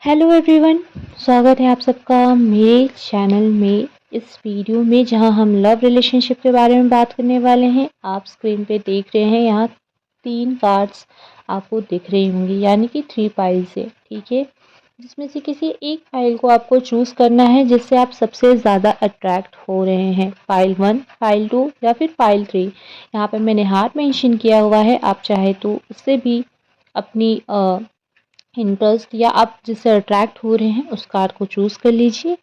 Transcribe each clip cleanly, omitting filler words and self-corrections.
Hello everyone, स्वागत है आप सबका मेरे चैनल में इस वीडियो में जहां हम लव रिलेशनशिप के बारे में बात करने वाले हैं। आप स्क्रीन पे देख रहे हैं यहाँ 3 कार्ड्स आपको दिख रही होंगी, यानी कि 3 पाइल्स है, ठीक है। जिसमें से किसी एक पाइल को आपको चूज़ करना है जिससे आप सबसे ज़्यादा अट्रैक्ट हो रहे हैं। पाइल 1, पाइल 2 या फिर पाइल 3। यहाँ पर मैंने हार्ट मेंशन किया हुआ है, आप चाहे तो उससे भी अपनी इंटरेस्ट या आप जिससे अट्रैक्ट हो रहे हैं उस कार्ड को चूज़ कर लीजिए।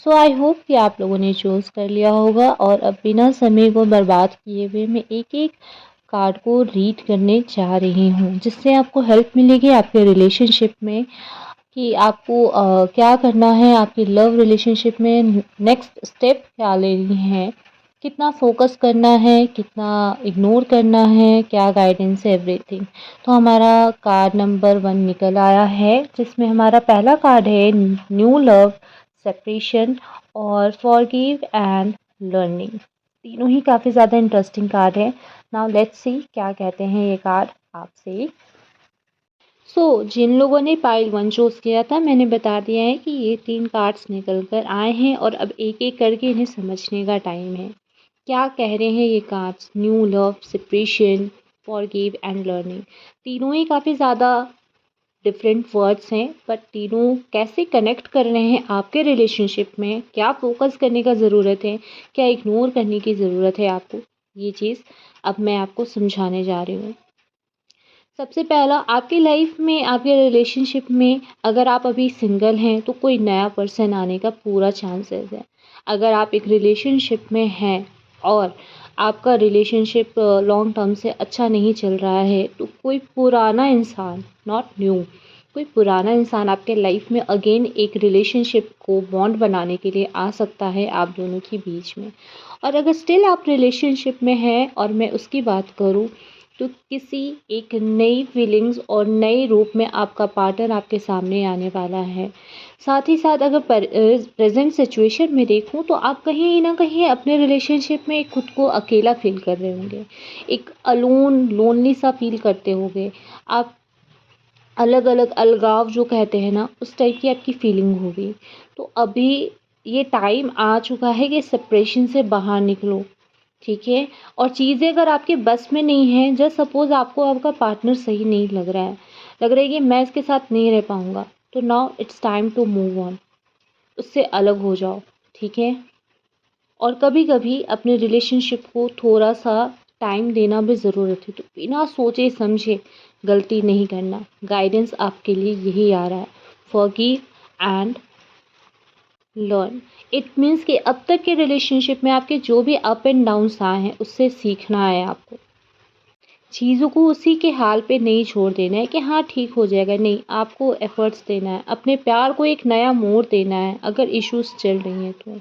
सो आई होप कि आप लोगों ने चूज़ कर लिया होगा और अब बिना समय को बर्बाद किए हुए मैं एक एक कार्ड को रीड करने जा रही हूँ, जिससे आपको हेल्प मिलेगी आपके रिलेशनशिप में कि आपको क्या करना है, आपकी लव रिलेशनशिप में नेक्स्ट स्टेप क्या लेनी है, कितना फोकस करना है, कितना इग्नोर करना है, क्या गाइडेंस है, एवरीथिंग। तो हमारा कार्ड नंबर 1 निकल आया है, जिसमें हमारा पहला कार्ड है न्यू लव, सेपरेशन और फॉरगिव एंड लर्निंग। तीनों ही काफ़ी ज़्यादा इंटरेस्टिंग कार्ड है। नाउ लेट्स सी क्या कहते हैं ये कार्ड आपसे। जिन लोगों ने पाइल 1 चूज़ किया था, मैंने बता दिया है कि ये 3 कार्ड्स निकल कर आए हैं और अब एक-एक करके इन्हें समझने का टाइम है। क्या कह रहे हैं ये cards? New love, separation, forgive and learning. तीनों ही काफ़ी ज़्यादा डिफरेंट वर्ड्स हैं, बट तीनों कैसे कनेक्ट कर रहे हैं आपके रिलेशनशिप में, क्या फ़ोकस करने का ज़रूरत है, क्या इग्नोर करने की ज़रूरत है आपको, ये चीज़ अब मैं आपको समझाने जा रही हूँ। सबसे पहला, आपकी लाइफ में, आपके रिलेशनशिप में अगर आप अभी सिंगल हैं तो कोई नया पर्सन आने का पूरा चांसेस है। अगर आप एक रिलेशनशिप में हैं और आपका रिलेशनशिप लॉन्ग टर्म से अच्छा नहीं चल रहा है तो कोई पुराना इंसान, नॉट न्यू, कोई पुराना इंसान आपके लाइफ में अगेन एक रिलेशनशिप को बॉन्ड बनाने के लिए आ सकता है आप दोनों के बीच में। और अगर स्टिल आप रिलेशनशिप में हैं और मैं उसकी बात करूँ तो किसी एक नई फीलिंग्स और नए रूप में आपका पार्टनर आपके सामने आने वाला है। साथ ही साथ अगर प्रेजेंट सिचुएशन में देखूं तो आप कहीं ना कहीं अपने रिलेशनशिप में खुद को अकेला फील कर रहे होंगे, एक अलोन लोनली सा फील करते होंगे आप। अलग अलग अलगाव जो कहते हैं ना, उस टाइप की आपकी फीलिंग होगी। तो अभी ये टाइम आ चुका है कि सेपरेशन से बाहर निकलो, ठीक है। और चीज़ें अगर आपके बस में नहीं है, जस्ट सपोज़ आपको आपका पार्टनर सही नहीं लग रहा है कि मैं इसके साथ नहीं रह पाऊँगा, तो now it's time to move on, उससे अलग हो जाओ, ठीक है। और कभी-कभी अपने रिलेशनशिप को थोड़ा-सा टाइम देना भी ज़रूरत है, तो बिना सोचे समझे गलती नहीं करना। गाइडेंस आपके लिए यही आ रहा है, forgive and learn. It means कि अब तक के रिलेशनशिप में आपके जो भी अप एंड डाउन्स आए हैं उससे सीखना है आपको। चीज़ों को उसी के हाल पे नहीं छोड़ देना है कि हाँ ठीक हो जाएगा, नहीं, आपको एफर्ट्स देना है, अपने प्यार को एक नया मोड़ देना है अगर इश्यूज चल रही हैं तो।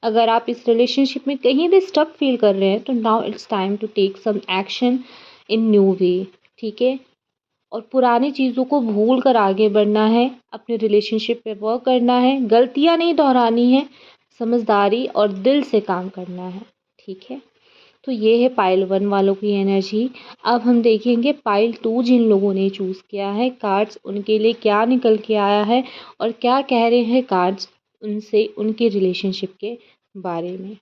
अगर आप इस रिलेशनशिप में कहीं भी स्टक फील कर रहे हैं तो now it's time to take some action in new way, ठीक है। और पुरानी चीज़ों को भूल कर आगे बढ़ना है, अपने रिलेशनशिप पे वर्क करना है, गलतियाँ नहीं दोहरानी है, समझदारी और दिल से काम करना है, ठीक है। तो ये है पाइल 1 वालों की एनर्जी। अब हम देखेंगे पाइल 2 जिन लोगों ने चूज़ किया है, कार्ड्स उनके लिए क्या निकल के आया है और क्या कह रहे हैं कार्ड्स उनसे उनके रिलेशनशिप के बारे में।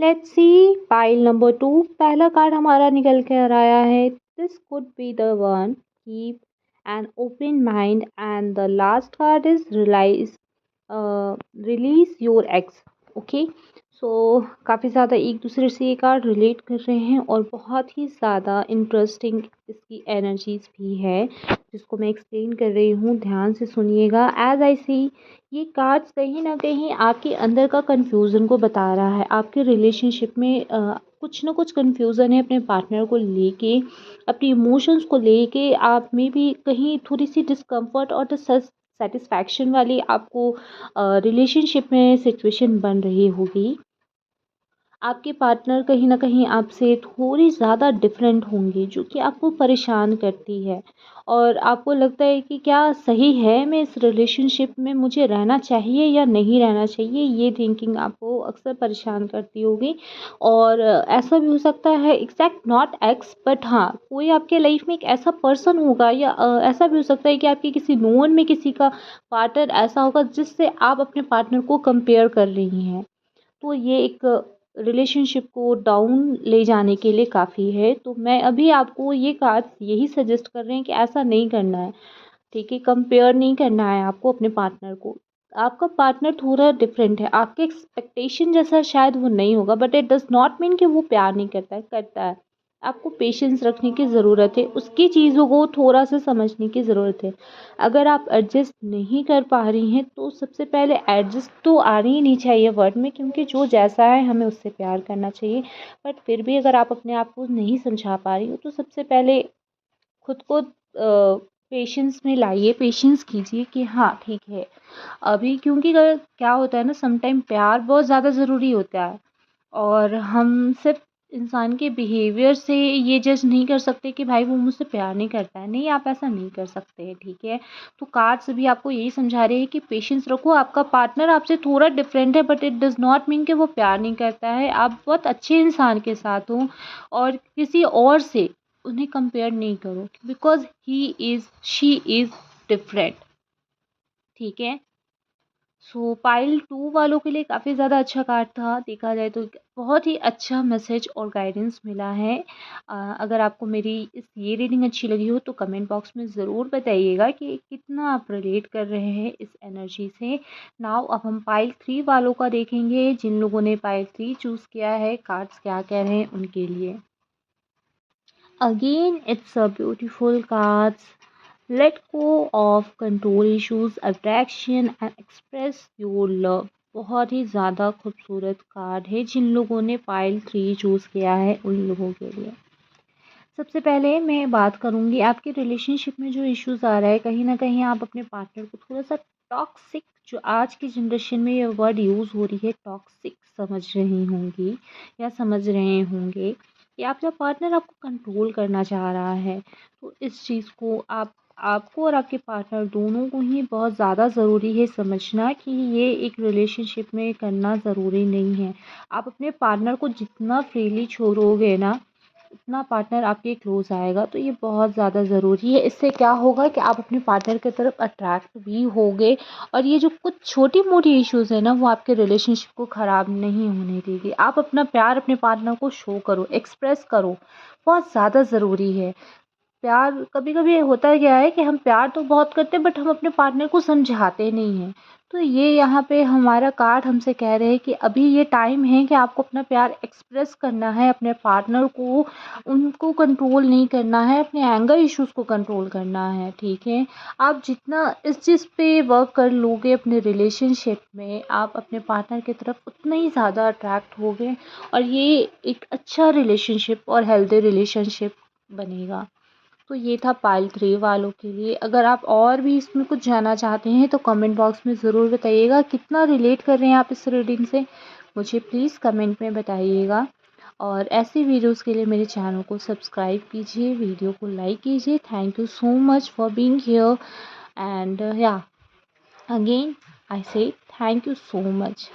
Let's see pile number 2। पहला कार्ड हमारा निकल कर आया है, this could be the one, keep an open mind and the last card is release your ex. Okay, so काफ़ी ज़्यादा एक दूसरे से ये कार्ड रिलेट कर रहे हैं और बहुत ही ज़्यादा इंटरेस्टिंग इसकी एनर्जीज भी है, जिसको मैं एक्सप्लेन कर रही हूँ, ध्यान से सुनिएगा। एज़ आई सी, ये कार्ड्स कहीं न कहीं आपके अंदर का कन्फ्यूज़न को बता रहा है। आपके रिलेशनशिप में कुछ ना कुछ कन्फ्यूज़न है अपने पार्टनर को लेके, अपने इमोशंस को लेके। आप में भी कहीं थोड़ी-सी डिस्कम्फ़र्ट और डिससैटिस्फैक्शन वाली आपको रिलेशनशिप में सिचुएशन बन रही होगी। आपके पार्टनर कहीं न कहीं आपसे थोड़ी ज़्यादा डिफरेंट होंगे, जो कि आपको परेशान करती है और आपको लगता है कि क्या सही है, मैं इस रिलेशनशिप में मुझे रहना चाहिए या नहीं रहना चाहिए, ये थिंकिंग आपको अक्सर परेशान करती होगी। और ऐसा भी हो सकता है, एग्ज़ैक्ट नॉट एक्स, बट हाँ, कोई आपके लाइफ़ में एक ऐसा पर्सन होगा या ऐसा भी हो सकता है कि आपके किसी नोन में किसी का पार्टनर ऐसा होगा जिससे आप अपने पार्टनर को कंपेयर कर रही हैं। तो ये एक रिलेशनशिप को डाउन ले जाने के लिए काफ़ी है। तो मैं अभी आपको ये कार्ड्स यही सजेस्ट कर रहे हैं कि ऐसा नहीं करना है, ठीक है? कंपेयर नहीं करना है आपको अपने पार्टनर को। आपका पार्टनर थोड़ा डिफरेंट है, आपके एक्सपेक्टेशन जैसा शायद वो नहीं होगा, but it does not mean कि वो प्यार नहीं करता है, करता है। आपको पेशेंस रखने की ज़रूरत है, उसकी चीज़ों को थोड़ा-सा समझने की ज़रूरत है। अगर आप एडजस्ट नहीं कर पा रही हैं, तो सबसे पहले एडजस्ट तो आनी ही नहीं चाहिए वर्ड में, क्योंकि जो जैसा है हमें उससे प्यार करना चाहिए। बट फिर भी अगर आप अपने आप को नहीं समझा पा रही हो, तो सबसे पहले खुद को पेशेंस में लाइए, पेशेंस कीजिए कि हाँ, ठीक है। अभी क्योंकि अगर क्या होता है ना, सम टाइम प्यार बहुत ज़्यादा ज़रूरी होता है और हम सिर्फ़ इंसान के बिहेवियर से ये जज नहीं कर सकते कि भाई वो मुझसे प्यार नहीं करता है। नहीं, आप ऐसा नहीं कर सकते हैं, ठीक है? तो कार्ड्स भी आपको यही समझा रहे हैं कि पेशेंस रखो, आपका पार्टनर आपसे थोड़ा डिफरेंट है, but it does not mean कि वो प्यार नहीं करता है। आप बहुत अच्छे इंसान के साथ हो और किसी और से उन्हें कंपेयर नहीं करो, because he is, she is different, ठीक है? सो पाइल 2 वालों के लिए काफ़ी ज़्यादा अच्छा कार्ड था, देखा जाए तो एक बहुत ही अच्छा मैसेज और गाइडेंस मिला है। अगर आपको मेरी ये रीडिंग अच्छी लगी हो तो कमेंट बॉक्स में ज़रूर बताइएगा कि कितना आप रिलेट कर रहे हैं इस एनर्जी से। नाउ अब हम पाइल 3 वालों का देखेंगे, जिन लोगों ने पाइल 3 चूज़ किया है, कार्ड्स क्या कह रहे हैं उनके लिए। Again it's a beautiful cards. Let go of control issues, attraction and express your love। बहुत ही ज़्यादा खूबसूरत कार्ड है, जिन लोगों ने पाइल 3 चूज़ किया है उन लोगों के लिए। सबसे पहले मैं बात करूँगी आपके रिलेशनशिप में जो इश्यूज़ आ रहा है, कहीं न कहीं आप अपने पार्टनर को थोड़ा-सा टॉक्सिक, जो आज की जनरेशन में ये वर्ड यूज़ हो रही है, टॉक्सिक समझ रही होंगी या समझ रहे होंगे कि आपका पार्टनर आपको कंट्रोल करना चाह रहा है। तो इस चीज़ को आपको और आपके पार्टनर दोनों को ही बहुत ज़्यादा ज़रूरी है समझना कि ये एक रिलेशनशिप में करना ज़रूरी नहीं है। आप अपने पार्टनर को जितना फ्रीली छोड़ोगे ना, उतना पार्टनर आपके क्लोज़ आएगा, तो ये बहुत ज़्यादा ज़रूरी है। इससे क्या होगा कि आप अपने पार्टनर की तरफ अट्रैक्ट भी होगे और ये जो कुछ छोटी-मोटी इश्यूज़ है ना, वो आपके रिलेशनशिप को ख़राब नहीं होने देगी। आप अपना प्यार अपने पार्टनर को शो करो, एक्सप्रेस करो, बहुत ज़्यादा ज़रूरी है। प्यार कभी-कभी होता क्या है कि हम प्यार तो बहुत करते हैं, बट हम अपने पार्टनर को समझाते नहीं हैं। तो ये यहाँ पे हमारा कार्ड हमसे कह रहे हैं कि अभी ये टाइम है कि आपको अपना प्यार एक्सप्रेस करना है अपने पार्टनर को, उनको कंट्रोल नहीं करना है, अपने एंगर इश्यूज़ को कंट्रोल करना है, ठीक है? आप जितना इस चीज़ पे वर्क कर लोगे अपने रिलेशनशिप में, आप अपने पार्टनर की तरफ उतना ही ज़्यादा अट्रैक्ट होगे और ये एक अच्छा रिलेशनशिप और हेल्दी रिलेशनशिप बनेगा। तो ये था पाइल 3 वालों के लिए। अगर आप और भी इसमें कुछ जानना चाहते हैं तो कमेंट बॉक्स में ज़रूर बताइएगा, कितना रिलेट कर रहे हैं आप इस रीडिंग से, मुझे प्लीज़ कमेंट में बताइएगा। और ऐसी वीडियोस के लिए मेरे चैनल को सब्सक्राइब कीजिए, वीडियो को लाइक कीजिए। Thank you so much for being here and या अगेन आई से थैंक यू सो मच।